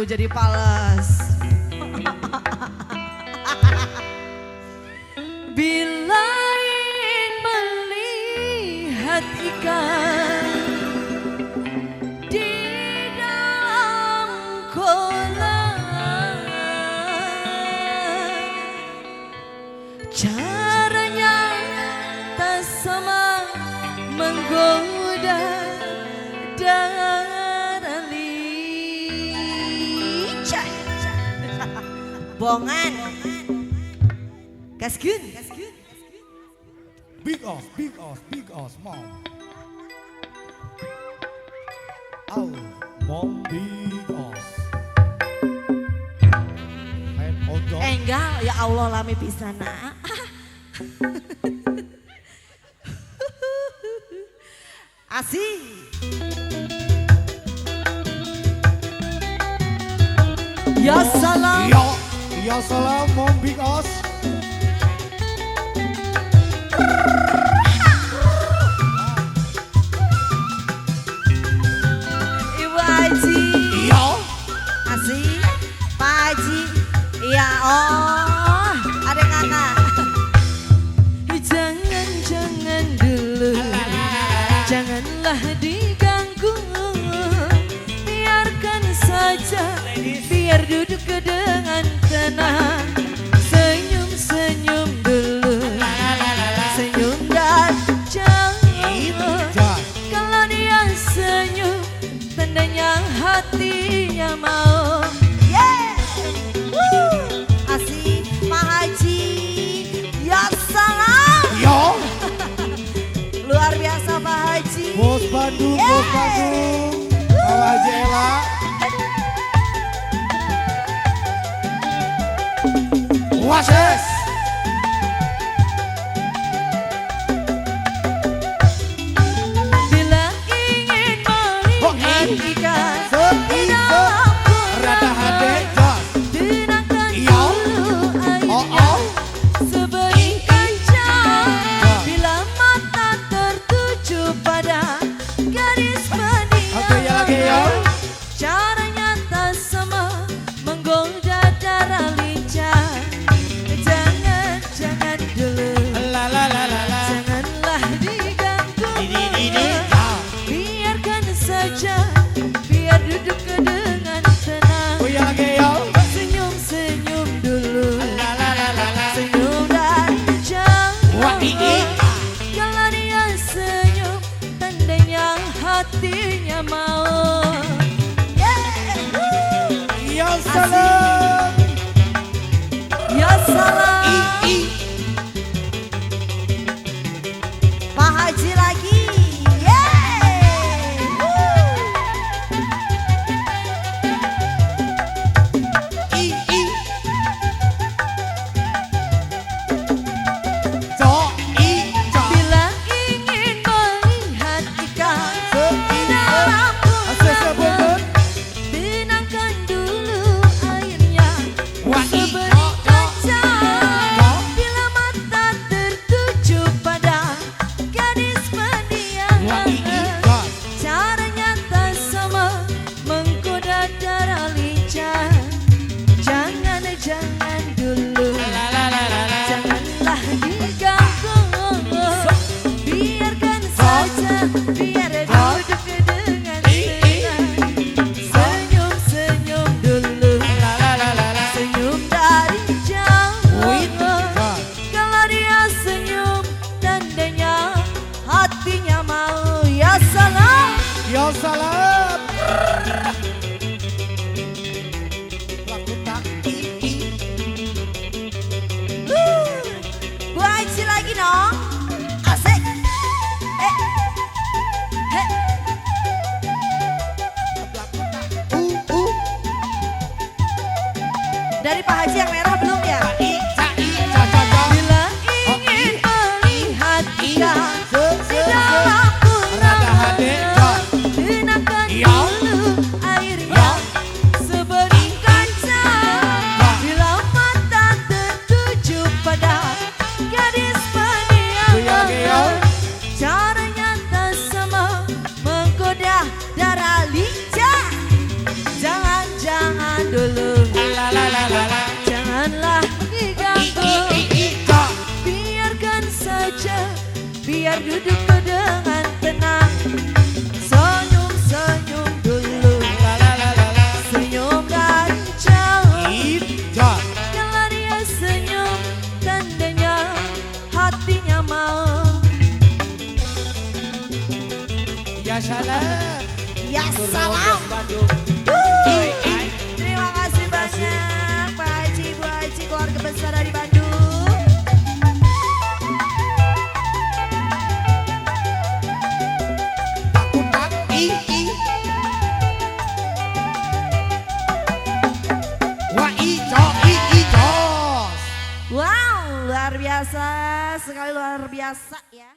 Aduh jadi pales. Bila ingin melihat ikan di dalam kolam, caranya tak sama menggoda darah licin. Bongan, gaskeun. Big Oz, Mom. Oh, Mom Big Oz. Enggak, ya Allah lami pisana. Asik. Ya salam. Ya salam, Mom Big Oz. Ibu Haji. Iya. Asik. Pak Haji. Ya oh, ada kakak. Jangan dulu, janganlah diganggu. Biarkan saja, biar duduk dengan tenang. Senyum dulu, senyum dan jangan. Kalau dia senyum, tandanya hatinya mau. Yeah, asik Pak Haji. Ya salam. Yo. Luar biasa Pak Haji. Bos Bandung, Bos Bandung. Pak Haji Ella. Wases. Bila ingin melihat ikan di dalam Rada hade jos. tenangkan Iya. dulu Oh, airnya oh. seberi kaca. Bila mata tertuju pada garis mendiang, Oke, ya lagi ya. caranya tak sama menggoda darah lincah. Jangan dulu, La la la la la. janganlah diganggu. Ini. Biarkan saja, biar duduk dengan tenang. Oh ya lagi ya. Senyum dulu, La la la la la. senyum dan Wah, jangan. ini. Kalau dia senyum, tandanya hatinya mau. Ya salam. Ya salam. Pak Haji lagi. Bila ingin melihat ikan di dalam kolam, tenangkan dulu airnya seberi kaca. Bila mata tertuju pada gadis mendiang, caranya tak sama menggoda darah lincah. Jangan dulu, janganlah diganggu. Biarkan saja, biar duduk dengan tenang. Senyum dulu, senyum dari jauh. Kalau dia senyum, tandanya hatinya mau. Ya salam. Ya salam. Laku tak. Bu Haji lagi dong. Asik. Dari Pak Haji yang merah belum ya? Bila ingin melihat ikan di dalam kolam, tenangkan dulu airnya seberi kaca. Bila mata tertuju pada gadis mendiang, caranya tak sama menggoda darah lincah. Jangan dulu. La la la la la. Janganlah diganggu, biarkan saja, biar duduk dengan tenang. Senyum-senyum dulu, La la la la la. senyum dari jauh. Ja. Kalau dia senyum, tandanya hatinya mau. Ya salam. Ya salam. Terima kasih banyak Pak Haji, Bu Haji, keluarga besar dari Bandung. Kutak i. Wah ijo jos. Wow, luar biasa sekali, luar biasa ya.